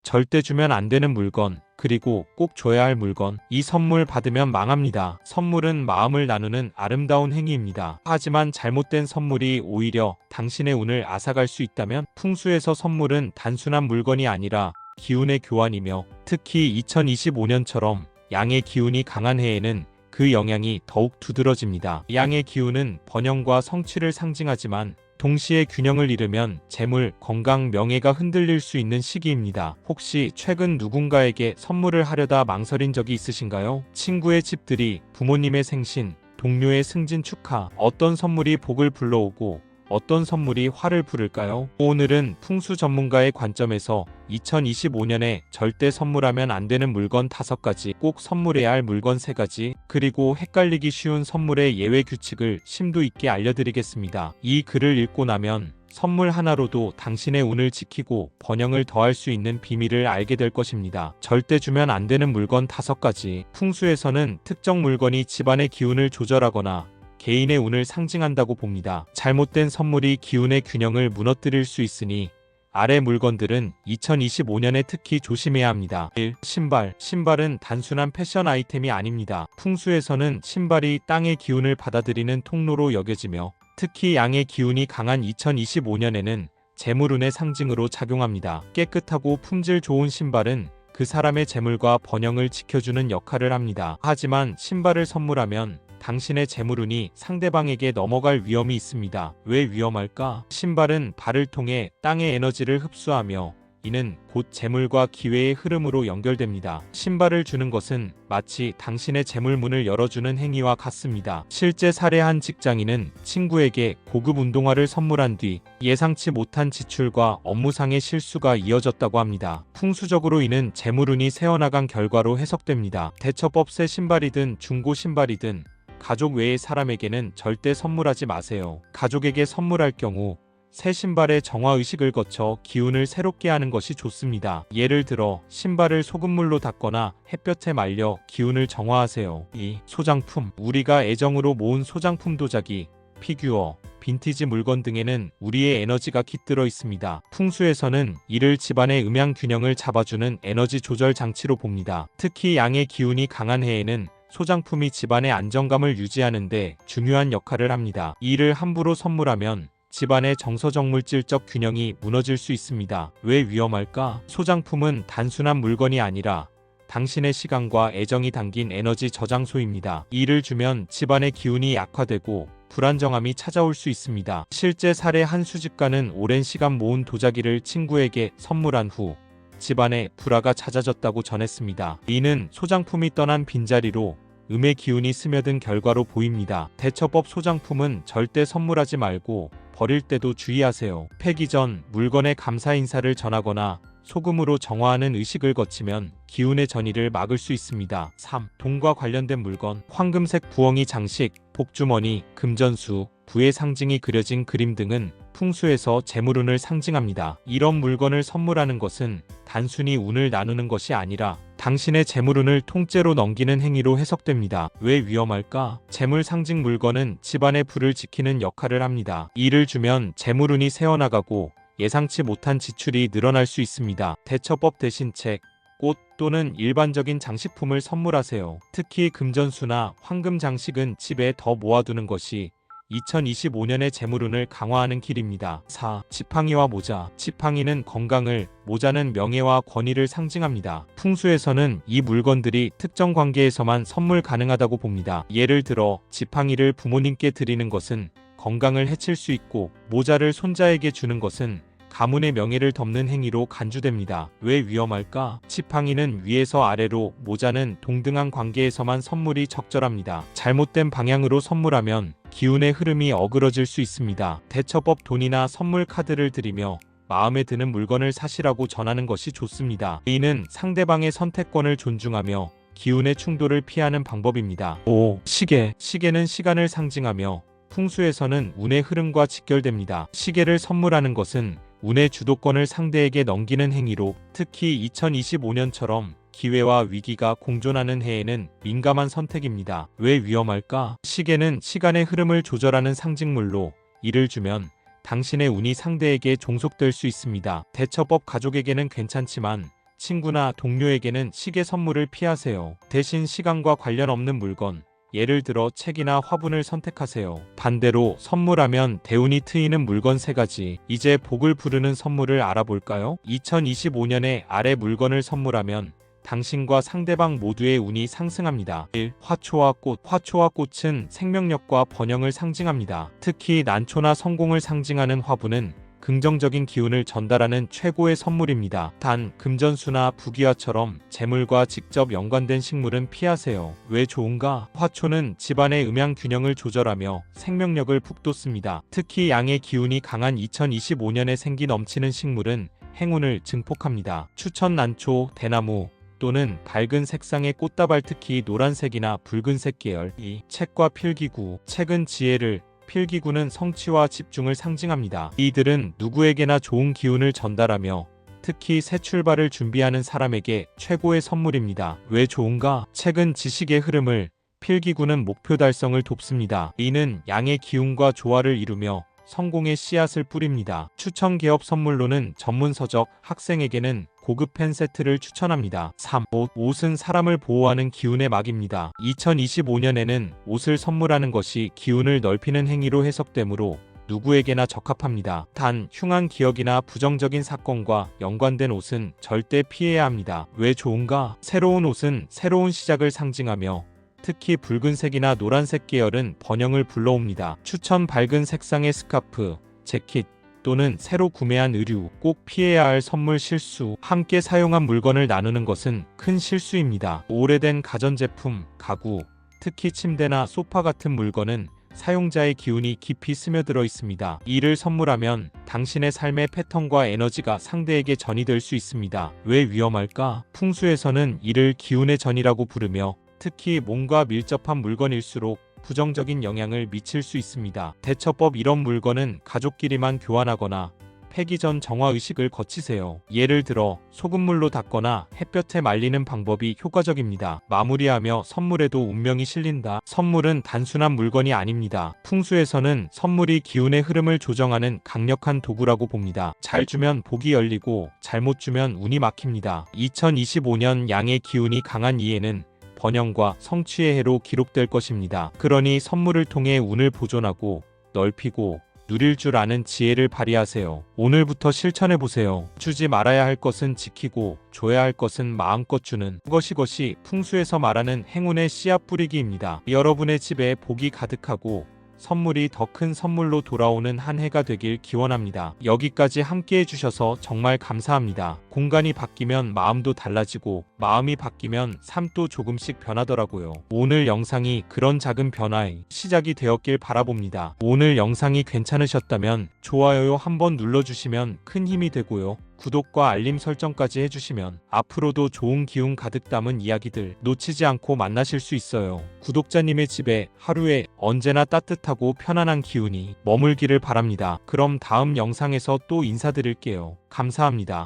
절대 주면 안 되는 물건, 그리고 꼭 줘야 할 물건. 이 선물 받으면 망합니다. 선물은 마음을 나누는 아름다운 행위입니다. 하지만 잘못된 선물이 오히려 당신의 운을 앗아갈 수 있다면, 풍수에서 선물은 단순한 물건이 아니라 기운의 교환이며, 특히 2025년처럼 양의 기운이 강한 해에는 그 영향이 더욱 두드러집니다. 양의 기운은 번영과 성취를 상징하지만 동시에 균형을 잃으면 재물, 건강, 명예가 흔들릴 수 있는 시기입니다. 혹시 최근 누군가에게 선물을 하려다 망설인 적이 있으신가요? 친구의 집들이, 부모님의 생신, 동료의 승진 축하, 어떤 선물이 복을 불러오고 어떤 선물이 화를 부를까요? 오늘은 풍수 전문가의 관점에서 2025년에 절대 선물하면 안 되는 물건 5가지, 꼭 선물해야 할 물건 3가지, 그리고 헷갈리기 쉬운 선물의 예외 규칙을 심도 있게 알려드리겠습니다. 이 글을 읽고 나면 선물 하나로도 당신의 운을 지키고 번영을 더할 수 있는 비밀을 알게 될 것입니다. 절대 주면 안 되는 물건 5가지. 풍수에서는 특정 물건이 집안의 기운을 조절하거나 개인의 운을 상징한다고 봅니다. 잘못된 선물이 기운의 균형을 무너뜨릴 수 있으니 아래 물건들은 2025년에 특히 조심해야 합니다. 1. 신발. 신발은 단순한 패션 아이템이 아닙니다. 풍수에서는 신발이 땅의 기운을 받아들이는 통로로 여겨지며, 특히 양의 기운이 강한 2025년에는 재물운의 상징으로 작용합니다. 깨끗하고 품질 좋은 신발은 그 사람의 재물과 번영을 지켜주는 역할을 합니다. 하지만 신발을 선물하면 당신의 재물운이 상대방에게 넘어갈 위험이 있습니다. 왜 위험할까? 신발은 발을 통해 땅의 에너지를 흡수하며, 이는 곧 재물과 기회의 흐름으로 연결됩니다. 신발을 주는 것은 마치 당신의 재물문을 열어주는 행위와 같습니다. 실제 사례 한 직장인은 친구에게 고급 운동화를 선물한 뒤 예상치 못한 지출과 업무상의 실수가 이어졌다고 합니다. 풍수적으로 이는 재물운이 새어나간 결과로 해석됩니다. 대처법. 새 신발이든 중고 신발이든 가족 외의 사람에게는 절대 선물하지 마세요. 가족에게 선물할 경우 새 신발의 정화의식을 거쳐 기운을 새롭게 하는 것이 좋습니다. 예를 들어 신발을 소금물로 닦거나 햇볕에 말려 기운을 정화하세요. 2. 소장품. 우리가 애정으로 모은 소장품, 도자기, 피규어, 빈티지 물건 등에는 우리의 에너지가 깃들어 있습니다. 풍수에서는 이를 집안의 음양 균형을 잡아주는 에너지 조절 장치로 봅니다. 특히 양의 기운이 강한 해에는 소장품이 집안의 안정감을 유지하는 데 중요한 역할을 합니다. 이를 함부로 선물하면 집안의 정서정물질적 균형이 무너질 수 있습니다. 왜 위험할까? 소장품은 단순한 물건이 아니라 당신의 시간과 애정이 담긴 에너지 저장소입니다. 이를 주면 집안의 기운이 약화되고 불안정함이 찾아올 수 있습니다. 실제 사례 한 수집가는 오랜 시간 모은 도자기를 친구에게 선물한 후 집안에 불화가 잦아졌다고 전했습니다. 이는 소장품이 떠난 빈자리로 음의 기운이 스며든 결과로 보입니다. 대처법. 소장품은 절대 선물하지 말고 버릴 때도 주의하세요. 폐기 전 물건에 감사 인사를 전하거나 소금으로 정화하는 의식을 거치면 기운의 전이를 막을 수 있습니다. 3. 돈과 관련된 물건. 황금색 부엉이 장식, 복주머니, 금전수, 부의 상징이 그려진 그림 등은 풍수에서 재물운을 상징합니다. 이런 물건을 선물하는 것은 단순히 운을 나누는 것이 아니라 당신의 재물운을 통째로 넘기는 행위로 해석됩니다. 왜 위험할까? 재물 상징 물건은 집안의 불을 지키는 역할을 합니다. 이를 주면 재물운이 새어나가고 예상치 못한 지출이 늘어날 수 있습니다. 대처법. 대신 책, 꽃 또는 일반적인 장식품을 선물하세요. 특히 금전수나 황금 장식은 집에 더 모아두는 것이 2025년의 재물운을 강화하는 길입니다. 4. 지팡이와 모자. 지팡이는 건강을, 모자는 명예와 권위를 상징합니다. 풍수에서는 이 물건들이 특정 관계에서만 선물 가능하다고 봅니다. 예를 들어 지팡이를 부모님께 드리는 것은 건강을 해칠 수 있고, 모자를 손자에게 주는 것은 가문의 명예를 덮는 행위로 간주됩니다. 왜 위험할까? 지팡이는 위에서 아래로, 모자는 동등한 관계에서만 선물이 적절합니다. 잘못된 방향으로 선물하면 기운의 흐름이 어그러질 수 있습니다. 대처법. 돈이나 선물 카드를 드리며 마음에 드는 물건을 사시라고 전하는 것이 좋습니다. 이는 상대방의 선택권을 존중하며 기운의 충돌을 피하는 방법입니다. 5. 시계. 시계는 시간을 상징하며 풍수에서는 운의 흐름과 직결됩니다. 시계를 선물하는 것은 운의 주도권을 상대에게 넘기는 행위로, 특히 2025년처럼 기회와 위기가 공존하는 해에는 민감한 선택입니다. 왜 위험할까? 시계는 시간의 흐름을 조절하는 상징물로, 이를 주면 당신의 운이 상대에게 종속될 수 있습니다. 대처법. 가족에게는 괜찮지만 친구나 동료에게는 시계 선물을 피하세요. 대신 시간과 관련 없는 물건, 예를 들어 책이나 화분을 선택하세요. 반대로 선물하면 대운이 트이는 물건 3가지. 이제 복을 부르는 선물을 알아볼까요? 2025년에 아래 물건을 선물하면 당신과 상대방 모두의 운이 상승합니다. 1. 화초와 꽃. 화초와 꽃은 생명력과 번영을 상징합니다. 특히 난초나 성공을 상징하는 화분은 긍정적인 기운을 전달하는 최고의 선물입니다. 단, 금전수나 부귀화처럼 재물과 직접 연관된 식물은 피하세요. 왜 좋은가? 화초는 집안의 음양 균형을 조절하며 생명력을 북돋습니다. 특히 양의 기운이 강한 2025년에 생기 넘치는 식물은 행운을 증폭합니다. 추천 난초, 대나무 또는 밝은 색상의 꽃다발, 특히 노란색이나 붉은색 계열. 2. 책과 필기구. 책은 지혜를, 필기구는 성취와 집중을 상징합니다. 이들은 누구에게나 좋은 기운을 전달하며 특히 새 출발을 준비하는 사람에게 최고의 선물입니다. 왜 좋은가? 책은 지식의 흐름을, 필기구는 목표 달성을 돕습니다. 이는 양의 기운과 조화를 이루며 성공의 씨앗을 뿌립니다. 추천 개업 선물로는 전문 서적, 학생에게는 고급 펜 세트를 추천합니다. 3. 옷은 사람을 보호하는 기운의 막입니다. 2025년에는 옷을 선물하는 것이 기운을 넓히는 행위로 해석되므로 누구에게나 적합합니다. 단, 흉한 기억이나 부정적인 사건과 연관된 옷은 절대 피해야 합니다. 왜 좋은가? 새로운 옷은 새로운 시작을 상징하며 특히 붉은색이나 노란색 계열은 번영을 불러옵니다. 추천 밝은 색상의 스카프, 재킷 또는 새로 구매한 의류. 꼭 피해야 할 선물 실수. 함께 사용한 물건을 나누는 것은 큰 실수입니다. 오래된 가전제품, 가구, 특히 침대나 소파 같은 물건은 사용자의 기운이 깊이 스며들어 있습니다. 이를 선물하면 당신의 삶의 패턴과 에너지가 상대에게 전이될 수 있습니다. 왜 위험할까? 풍수에서는 이를 기운의 전이라고 부르며 특히 몸과 밀접한 물건일수록 부정적인 영향을 미칠 수 있습니다. 대처법. 이런 물건은 가족끼리만 교환하거나 폐기 전 정화 의식을 거치세요. 예를 들어 소금물로 닦거나 햇볕에 말리는 방법이 효과적입니다. 마무리하며 선물에도 운명이 실린다. 선물은 단순한 물건이 아닙니다. 풍수에서는 선물이 기운의 흐름을 조정하는 강력한 도구라고 봅니다. 잘 주면 복이 열리고 잘못 주면 운이 막힙니다. 2025년 양의 기운이 강한 이에는 번영과 성취의 해로 기록될 것입니다. 그러니 선물을 통해 운을 보존하고 넓히고 누릴 줄 아는 지혜를 발휘하세요. 오늘부터 실천해보세요. 주지 말아야 할 것은 지키고 줘야 할 것은 마음껏 주는 것이 풍수에서 말하는 행운의 씨앗 뿌리기입니다. 여러분의 집에 복이 가득하고 선물이 더 큰 선물로 돌아오는 한 해가 되길 기원합니다. 여기까지 함께 해주셔서 정말 감사합니다. 공간이 바뀌면 마음도 달라지고 마음이 바뀌면 삶도 조금씩 변하더라고요. 오늘 영상이 그런 작은 변화의 시작이 되었길 바라봅니다. 오늘 영상이 괜찮으셨다면 좋아요 한번 눌러주시면 큰 힘이 되고요. 구독과 알림 설정까지 해주시면 앞으로도 좋은 기운 가득 담은 이야기들 놓치지 않고 만나실 수 있어요. 구독자님의 집에 하루에 언제나 따뜻하고 편안한 기운이 머물기를 바랍니다. 그럼 다음 영상에서 또 인사드릴게요. 감사합니다.